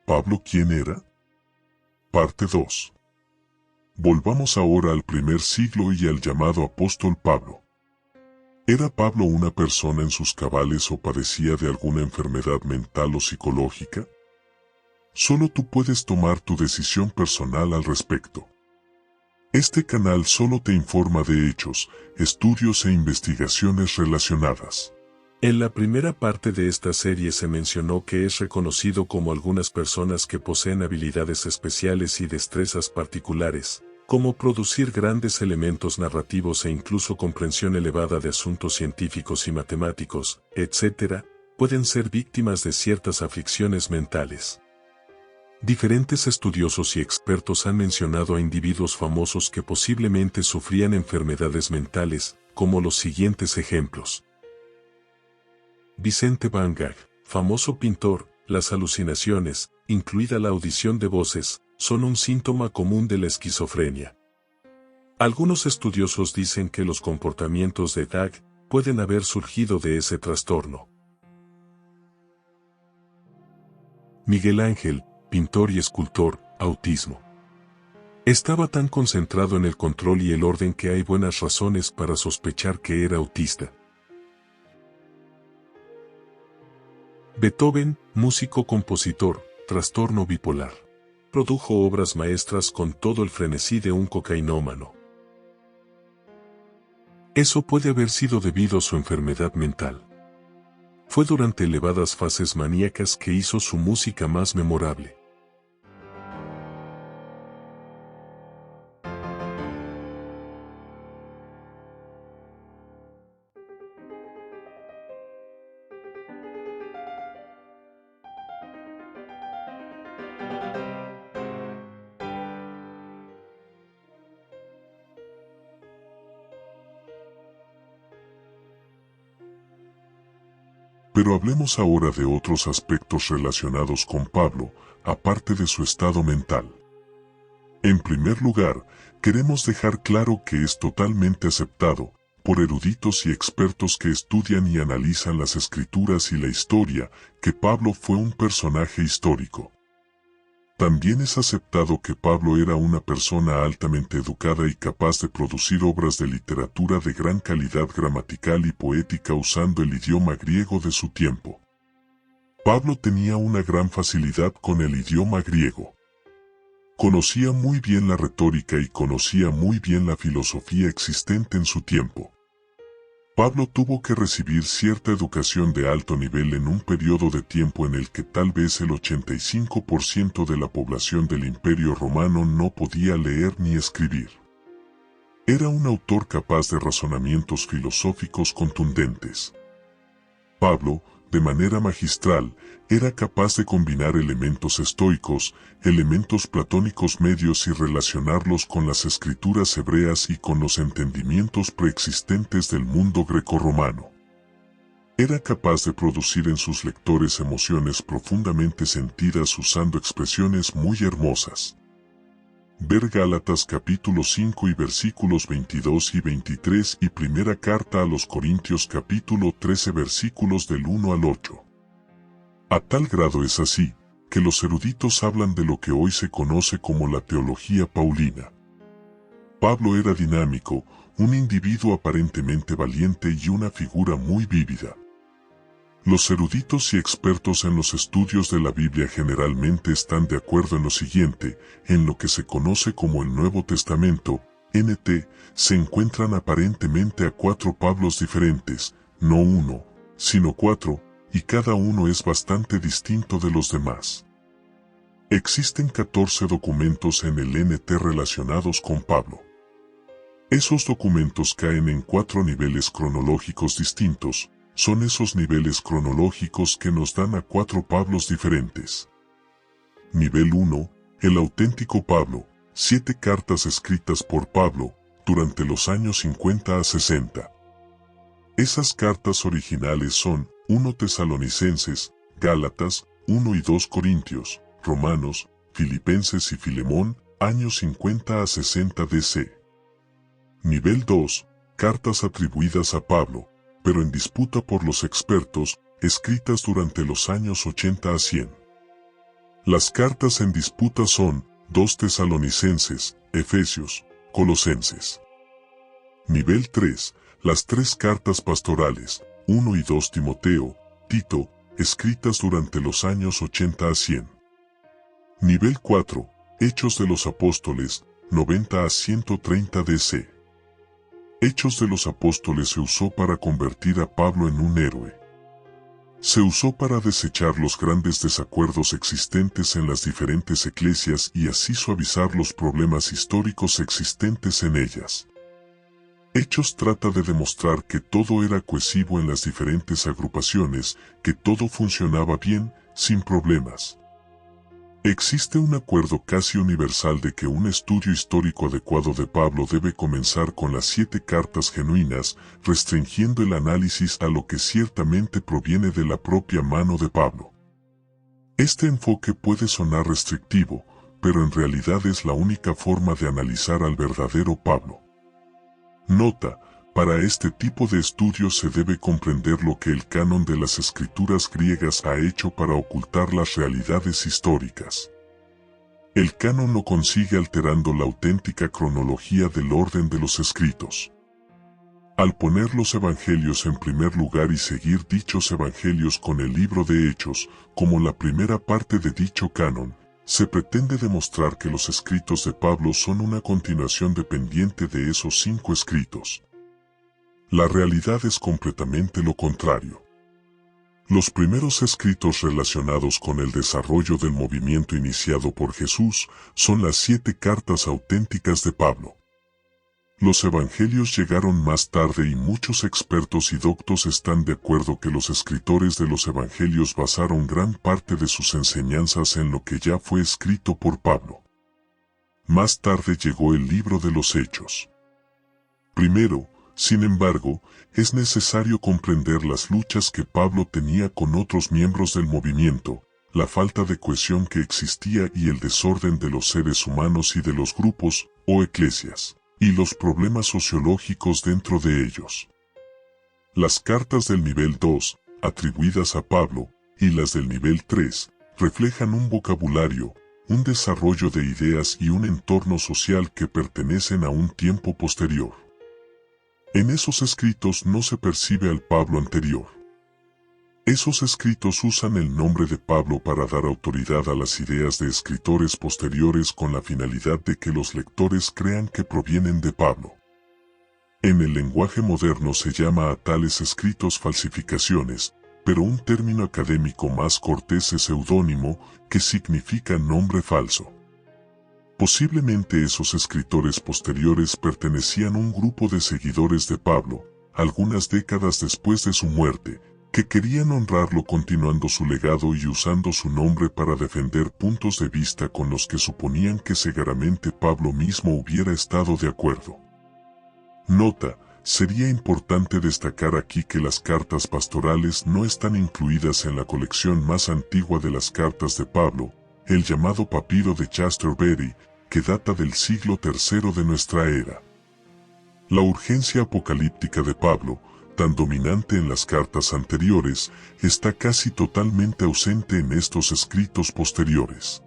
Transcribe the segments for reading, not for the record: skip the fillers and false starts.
¿Pablo quién era? Parte 2. Volvamos ahora al primer siglo y al llamado apóstol Pablo. ¿Era Pablo una persona en sus cabales o padecía de alguna enfermedad mental o psicológica? Solo tú puedes tomar tu decisión personal al respecto. Este canal solo te informa de hechos, estudios e investigaciones relacionadas. En la primera parte de esta serie se mencionó que es reconocido como algunas personas que poseen habilidades especiales y destrezas particulares, como producir grandes elementos narrativos e incluso comprensión elevada de asuntos científicos y matemáticos, etc., pueden ser víctimas de ciertas aflicciones mentales. Diferentes estudiosos y expertos han mencionado a individuos famosos que posiblemente sufrían enfermedades mentales, como los siguientes ejemplos. Vicente Van Gogh, famoso pintor, las alucinaciones, incluida la audición de voces, son un síntoma común de la esquizofrenia. Algunos estudiosos dicen que los comportamientos de Gogh pueden haber surgido de ese trastorno. Miguel Ángel, pintor y escultor, autismo. Estaba tan concentrado en el control y el orden que hay buenas razones para sospechar que era autista. Beethoven, músico-compositor, trastorno bipolar. Produjo obras maestras con todo el frenesí de un cocainómano. Eso puede haber sido debido a su enfermedad mental. Fue durante elevadas fases maníacas que hizo su música más memorable. Pero hablemos ahora de otros aspectos relacionados con Pablo, aparte de su estado mental. En primer lugar, queremos dejar claro que es totalmente aceptado, por eruditos y expertos que estudian y analizan las escrituras y la historia, que Pablo fue un personaje histórico. También es aceptado que Pablo era una persona altamente educada y capaz de producir obras de literatura de gran calidad gramatical y poética usando el idioma griego de su tiempo. Pablo tenía una gran facilidad con el idioma griego. Conocía muy bien la retórica y conocía muy bien la filosofía existente en su tiempo. Pablo tuvo que recibir cierta educación de alto nivel en un periodo de tiempo en el que tal vez el 85% de la población del Imperio Romano no podía leer ni escribir. Era un autor capaz de razonamientos filosóficos contundentes. Pablo, de manera magistral, era capaz de combinar elementos estoicos, elementos platónicos medios y relacionarlos con las escrituras hebreas y con los entendimientos preexistentes del mundo grecorromano. Era capaz de producir en sus lectores emociones profundamente sentidas usando expresiones muy hermosas. Ver Gálatas capítulo 5 y versículos 22 y 23 y primera carta a los Corintios capítulo 13 versículos del 1 al 8. A tal grado es así, que los eruditos hablan de lo que hoy se conoce como la teología paulina. Pablo era dinámico, un individuo aparentemente valiente y una figura muy vívida. Los eruditos y expertos en los estudios de la Biblia generalmente están de acuerdo en lo siguiente: en lo que se conoce como el Nuevo Testamento, NT, se encuentran aparentemente a 4 Pablos diferentes, no uno, sino 4, y cada uno es bastante distinto de los demás. Existen 14 documentos en el NT relacionados con Pablo. Esos documentos caen en 4 niveles cronológicos distintos. Son esos niveles cronológicos que nos dan a 4 Pablos diferentes. Nivel 1, el auténtico Pablo, 7 cartas escritas por Pablo, durante los años 50 a 60. Esas cartas originales son 1 Tesalonicenses, Gálatas, 1 y 2 Corintios, Romanos, Filipenses y Filemón, años 50 a 60 DC. Nivel 2, cartas atribuidas a Pablo, pero en disputa por los expertos, escritas durante los años 80 a 100. Las cartas en disputa son 2 Tesalonicenses, Efesios, Colosenses. Nivel 3. Las 3 cartas pastorales, 1 y 2 Timoteo, Tito, escritas durante los años 80 a 100. Nivel 4. Hechos de los Apóstoles, 90 a 130 DC. Hechos de los Apóstoles se usó para convertir a Pablo en un héroe. Se usó para desechar los grandes desacuerdos existentes en las diferentes eclesias y así suavizar los problemas históricos existentes en ellas. Hechos trata de demostrar que todo era cohesivo en las diferentes agrupaciones, que todo funcionaba bien, sin problemas. Existe un acuerdo casi universal de que un estudio histórico adecuado de Pablo debe comenzar con las 7 cartas genuinas, restringiendo el análisis a lo que ciertamente proviene de la propia mano de Pablo. Este enfoque puede sonar restrictivo, pero en realidad es la única forma de analizar al verdadero Pablo. Nota: para este tipo de estudios se debe comprender lo que el canon de las escrituras griegas ha hecho para ocultar las realidades históricas. El canon lo consigue alterando la auténtica cronología del orden de los escritos. Al poner los evangelios en primer lugar y seguir dichos evangelios con el libro de Hechos, como la primera parte de dicho canon, se pretende demostrar que los escritos de Pablo son una continuación dependiente de esos 5 escritos. La realidad es completamente lo contrario. Los primeros escritos relacionados con el desarrollo del movimiento iniciado por Jesús son las 7 cartas auténticas de Pablo. Los evangelios llegaron más tarde y muchos expertos y doctos están de acuerdo que los escritores de los evangelios basaron gran parte de sus enseñanzas en lo que ya fue escrito por Pablo. Más tarde llegó el libro de los Hechos. Primero, sin embargo, es necesario comprender las luchas que Pablo tenía con otros miembros del movimiento, la falta de cohesión que existía y el desorden de los seres humanos y de los grupos, o eclesias, y los problemas sociológicos dentro de ellos. Las cartas del nivel 2, atribuidas a Pablo, y las del nivel 3, reflejan un vocabulario, un desarrollo de ideas y un entorno social que pertenecen a un tiempo posterior. En esos escritos no se percibe al Pablo anterior. Esos escritos usan el nombre de Pablo para dar autoridad a las ideas de escritores posteriores con la finalidad de que los lectores crean que provienen de Pablo. En el lenguaje moderno se llama a tales escritos falsificaciones, pero un término académico más cortés es seudónimo, que significa nombre falso. Posiblemente esos escritores posteriores pertenecían a un grupo de seguidores de Pablo, algunas décadas después de su muerte, que querían honrarlo continuando su legado y usando su nombre para defender puntos de vista con los que suponían que seguramente Pablo mismo hubiera estado de acuerdo. Nota: sería importante destacar aquí que las cartas pastorales no están incluidas en la colección más antigua de las cartas de Pablo, el llamado papiro de Chasterberry, que data del siglo III de nuestra era. La urgencia apocalíptica de Pablo, tan dominante en las cartas anteriores, está casi totalmente ausente en estos escritos posteriores.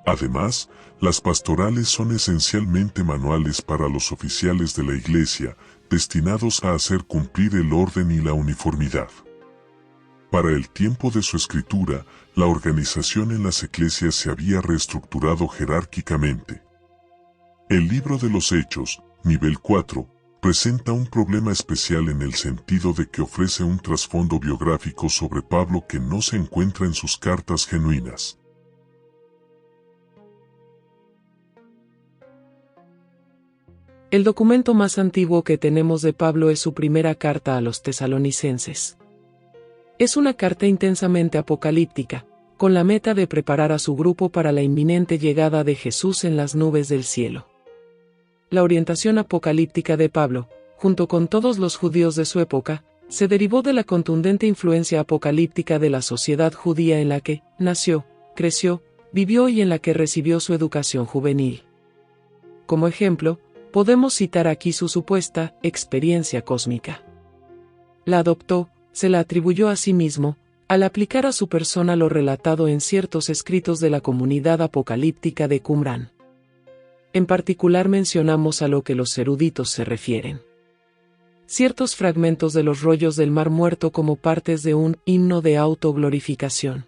Además, las pastorales son esencialmente manuales para los oficiales de la Iglesia, destinados a hacer cumplir el orden y la uniformidad. Para el tiempo de su escritura, la organización en las eclesias se había reestructurado jerárquicamente. El libro de los Hechos, nivel 4, presenta un problema especial en el sentido de que ofrece un trasfondo biográfico sobre Pablo que no se encuentra en sus cartas genuinas. El documento más antiguo que tenemos de Pablo es su primera carta a los tesalonicenses. Es una carta intensamente apocalíptica, con la meta de preparar a su grupo para la inminente llegada de Jesús en las nubes del cielo. La orientación apocalíptica de Pablo, junto con todos los judíos de su época, se derivó de la contundente influencia apocalíptica de la sociedad judía en la que nació, creció, vivió y en la que recibió su educación juvenil. Como ejemplo, podemos citar aquí su supuesta experiencia cósmica. La adoptó, se la atribuyó a sí mismo, al aplicar a su persona lo relatado en ciertos escritos de la comunidad apocalíptica de Qumrán. En particular mencionamos a lo que los eruditos se refieren. Ciertos fragmentos de los rollos del Mar Muerto como partes de un himno de autoglorificación.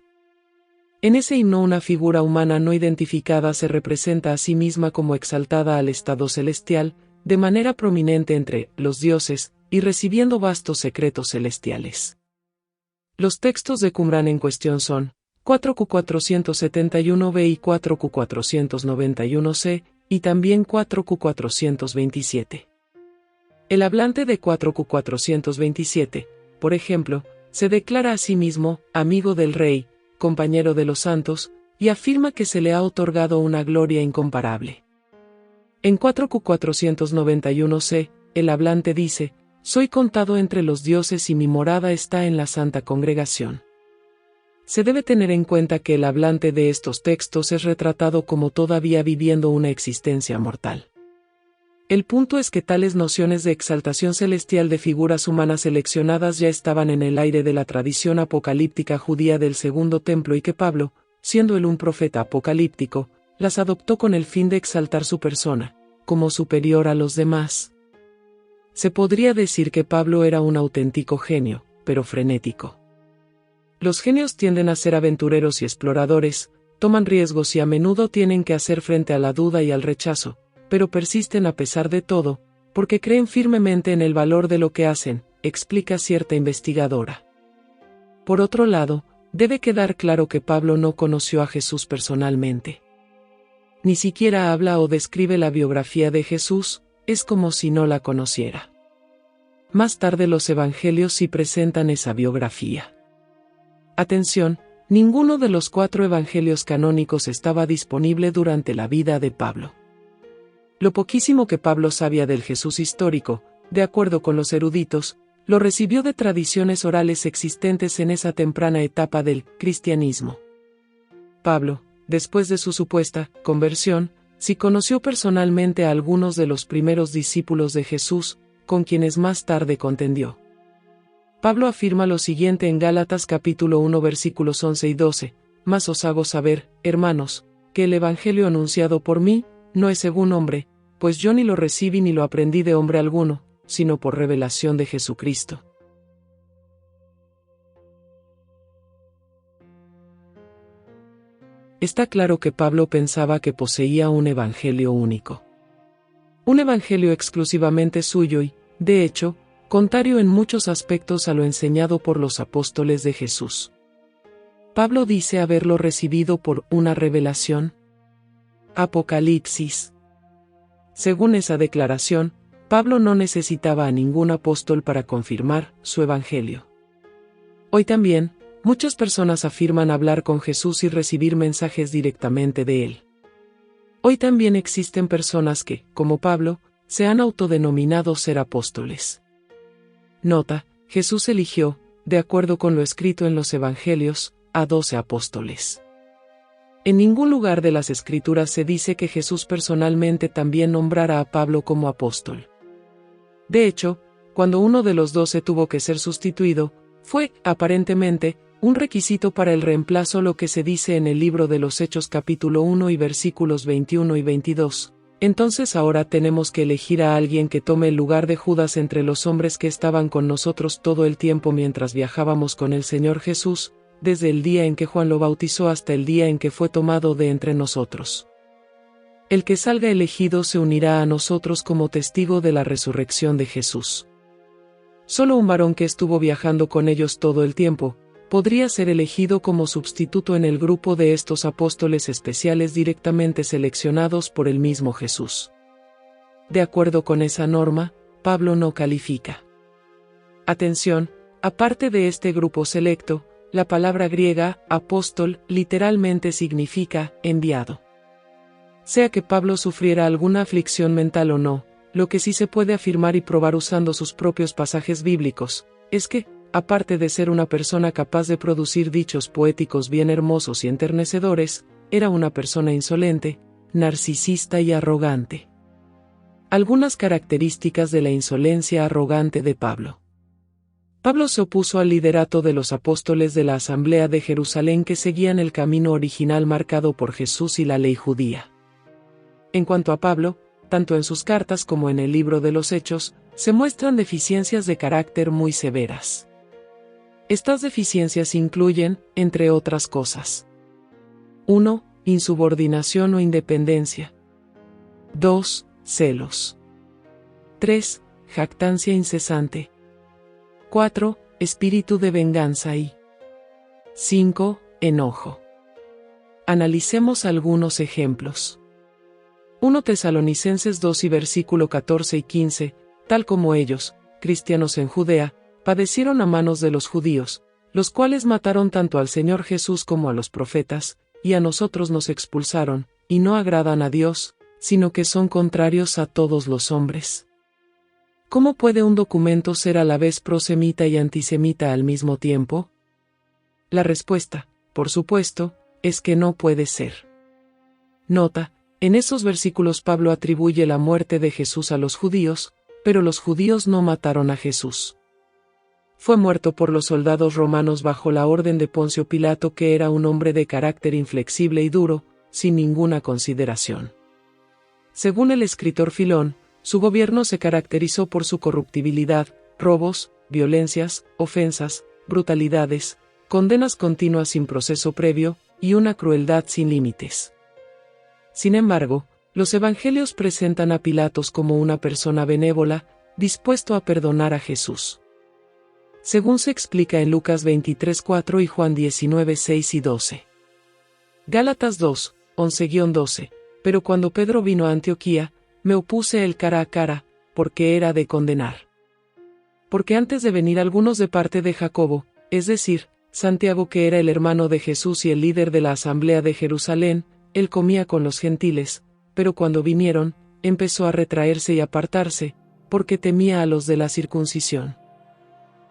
En ese himno una figura humana no identificada se representa a sí misma como exaltada al estado celestial, de manera prominente entre los dioses, y recibiendo vastos secretos celestiales. Los textos de Qumrán en cuestión son 4Q471b y 4Q491c, y también 4Q427. El hablante de 4Q427, por ejemplo, se declara a sí mismo amigo del rey, compañero de los santos, y afirma que se le ha otorgado una gloria incomparable. En 4Q491c, el hablante dice: soy contado entre los dioses y mi morada está en la Santa Congregación. Se debe tener en cuenta que el hablante de estos textos es retratado como todavía viviendo una existencia mortal. El punto es que tales nociones de exaltación celestial de figuras humanas seleccionadas ya estaban en el aire de la tradición apocalíptica judía del Segundo Templo y que Pablo, siendo él un profeta apocalíptico, las adoptó con el fin de exaltar su persona, como superior a los demás. Se podría decir que Pablo era un auténtico genio, pero frenético. Los genios tienden a ser aventureros y exploradores, toman riesgos y a menudo tienen que hacer frente a la duda y al rechazo, pero persisten a pesar de todo, porque creen firmemente en el valor de lo que hacen, explica cierta investigadora. Por otro lado, debe quedar claro que Pablo no conoció a Jesús personalmente. Ni siquiera habla o describe la biografía de Jesús, es como si no la conociera. Más tarde los evangelios sí presentan esa biografía. Atención, ninguno de los 4 evangelios canónicos estaba disponible durante la vida de Pablo. Lo poquísimo que Pablo sabía del Jesús histórico, de acuerdo con los eruditos, lo recibió de tradiciones orales existentes en esa temprana etapa del cristianismo. Pablo, después de su supuesta conversión, sí conoció personalmente a algunos de los primeros discípulos de Jesús, con quienes más tarde contendió. Pablo afirma lo siguiente en Gálatas capítulo 1 versículos 11 y 12, «Mas os hago saber, hermanos, que el evangelio anunciado por mí, no es según hombre, pues yo ni lo recibí ni lo aprendí de hombre alguno, sino por revelación de Jesucristo». Está claro que Pablo pensaba que poseía un evangelio único. Un evangelio exclusivamente suyo y, de hecho, contrario en muchos aspectos a lo enseñado por los apóstoles de Jesús. Pablo dice haberlo recibido por una revelación. Apocalipsis. Según esa declaración, Pablo no necesitaba a ningún apóstol para confirmar su evangelio. Hoy también, muchas personas afirman hablar con Jesús y recibir mensajes directamente de él. Hoy también existen personas que, como Pablo, se han autodenominado ser apóstoles. Nota: Jesús eligió, de acuerdo con lo escrito en los evangelios, a 12 apóstoles. En ningún lugar de las Escrituras se dice que Jesús personalmente también nombrara a Pablo como apóstol. De hecho, cuando uno de los 12 tuvo que ser sustituido, fue, aparentemente, un requisito para el reemplazo, lo que se dice en el libro de los Hechos capítulo 1 y versículos 21 y 22. Entonces ahora tenemos que elegir a alguien que tome el lugar de Judas entre los hombres que estaban con nosotros todo el tiempo mientras viajábamos con el Señor Jesús, desde el día en que Juan lo bautizó hasta el día en que fue tomado de entre nosotros. El que salga elegido se unirá a nosotros como testigo de la resurrección de Jesús. Solo un varón que estuvo viajando con ellos todo el tiempo, podría ser elegido como sustituto en el grupo de estos apóstoles especiales directamente seleccionados por el mismo Jesús. De acuerdo con esa norma, Pablo no califica. Atención, aparte de este grupo selecto, la palabra griega, apóstol, literalmente significa enviado. Sea que Pablo sufriera alguna aflicción mental o no, lo que sí se puede afirmar y probar usando sus propios pasajes bíblicos, es que, aparte de ser una persona capaz de producir dichos poéticos bien hermosos y enternecedores, era una persona insolente, narcisista y arrogante. Algunas características de la insolencia arrogante de Pablo. Pablo se opuso al liderato de los apóstoles de la Asamblea de Jerusalén que seguían el camino original marcado por Jesús y la ley judía. En cuanto a Pablo, tanto en sus cartas como en el libro de los Hechos, se muestran deficiencias de carácter muy severas. Estas deficiencias incluyen, entre otras cosas: 1. Insubordinación o independencia. 2. Celos. 3. Jactancia incesante. 4. Espíritu de venganza y 5. Enojo. Analicemos algunos ejemplos. 1 Tesalonicenses 2 y versículo 14 y 15, tal como ellos, cristianos en Judea, padecieron a manos de los judíos, los cuales mataron tanto al Señor Jesús como a los profetas, y a nosotros nos expulsaron, y no agradan a Dios, sino que son contrarios a todos los hombres. ¿Cómo puede un documento ser a la vez prosemita y antisemita al mismo tiempo? La respuesta, por supuesto, es que no puede ser. Nota, en esos versículos Pablo atribuye la muerte de Jesús a los judíos, pero los judíos no mataron a Jesús. Fue muerto por los soldados romanos bajo la orden de Poncio Pilato, que era un hombre de carácter inflexible y duro, sin ninguna consideración. Según el escritor Filón, su gobierno se caracterizó por su corruptibilidad, robos, violencias, ofensas, brutalidades, condenas continuas sin proceso previo, y una crueldad sin límites. Sin embargo, los evangelios presentan a Pilatos como una persona benévola, dispuesto a perdonar a Jesús. Según se explica en Lucas 23:4 y Juan 19:6 y 12. Gálatas 2, 11-12, pero cuando Pedro vino a Antioquía, me opuse él cara a cara, porque era de condenar. Porque antes de venir algunos de parte de Jacobo, es decir, Santiago, que era el hermano de Jesús y el líder de la Asamblea de Jerusalén, él comía con los gentiles, pero cuando vinieron, empezó a retraerse y apartarse, porque temía a los de la circuncisión.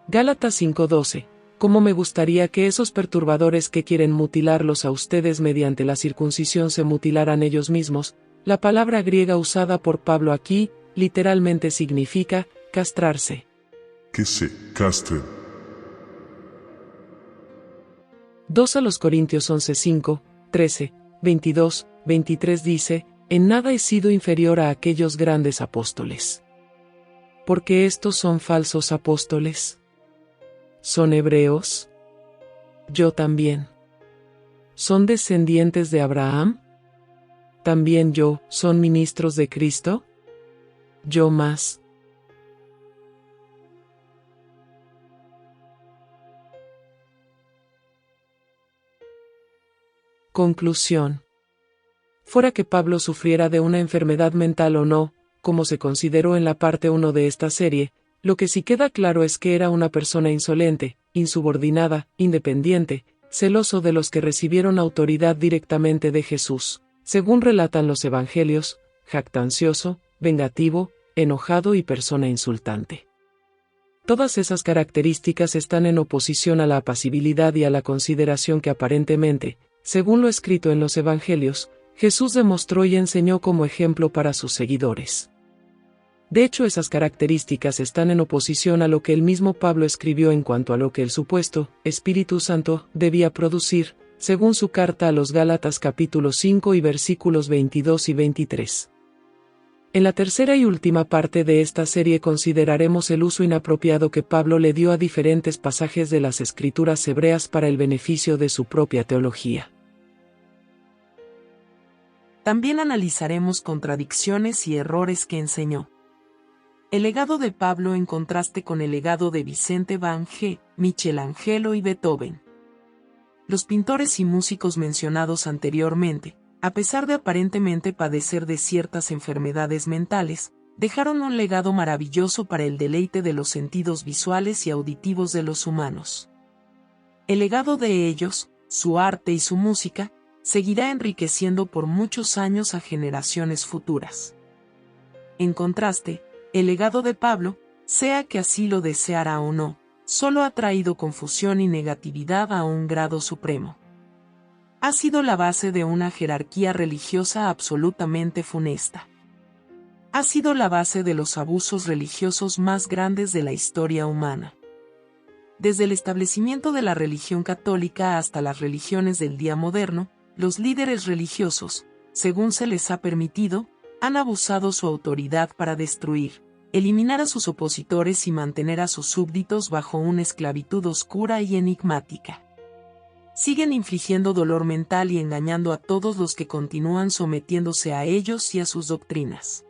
Gálatas 5:12. Cómo me gustaría que esos perturbadores que quieren mutilarlos a ustedes mediante la circuncisión se mutilaran ellos mismos. La palabra griega usada por Pablo aquí, literalmente significa castrarse. Que se castren. 2 a los Corintios 11:5, 13, 22, 23 dice: en nada he sido inferior a aquellos grandes apóstoles. Porque estos son falsos apóstoles. ¿Son hebreos? Yo también. ¿Son descendientes de Abraham? ¿También yo, son ministros de Cristo? Yo más. Conclusión. Fuera que Pablo sufriera de una enfermedad mental o no, como se consideró en la parte 1 de esta serie, lo que sí queda claro es que era una persona insolente, insubordinada, independiente, celoso de los que recibieron autoridad directamente de Jesús, según relatan los evangelios, jactancioso, vengativo, enojado y persona insultante. Todas esas características están en oposición a la apacibilidad y a la consideración que aparentemente, según lo escrito en los evangelios, Jesús demostró y enseñó como ejemplo para sus seguidores. De hecho, esas características están en oposición a lo que el mismo Pablo escribió en cuanto a lo que el supuesto Espíritu Santo debía producir, según su carta a los Gálatas capítulo 5 y versículos 22 y 23. En la tercera y última parte de esta serie consideraremos el uso inapropiado que Pablo le dio a diferentes pasajes de las Escrituras hebreas para el beneficio de su propia teología. También analizaremos contradicciones y errores que enseñó. El legado de Pablo en contraste con el legado de Vicente Van Gogh, Michelangelo y Beethoven. Los pintores y músicos mencionados anteriormente, a pesar de aparentemente padecer de ciertas enfermedades mentales, dejaron un legado maravilloso para el deleite de los sentidos visuales y auditivos de los humanos. El legado de ellos, su arte y su música, seguirá enriqueciendo por muchos años a generaciones futuras. En contraste, el legado de Pablo, sea que así lo deseara o no, solo ha traído confusión y negatividad a un grado supremo. Ha sido la base de una jerarquía religiosa absolutamente funesta. Ha sido la base de los abusos religiosos más grandes de la historia humana. Desde el establecimiento de la religión católica hasta las religiones del día moderno, los líderes religiosos, según se les ha permitido, han abusado su autoridad para destruir, eliminar a sus opositores y mantener a sus súbditos bajo una esclavitud oscura y enigmática. Siguen infligiendo dolor mental y engañando a todos los que continúan sometiéndose a ellos y a sus doctrinas.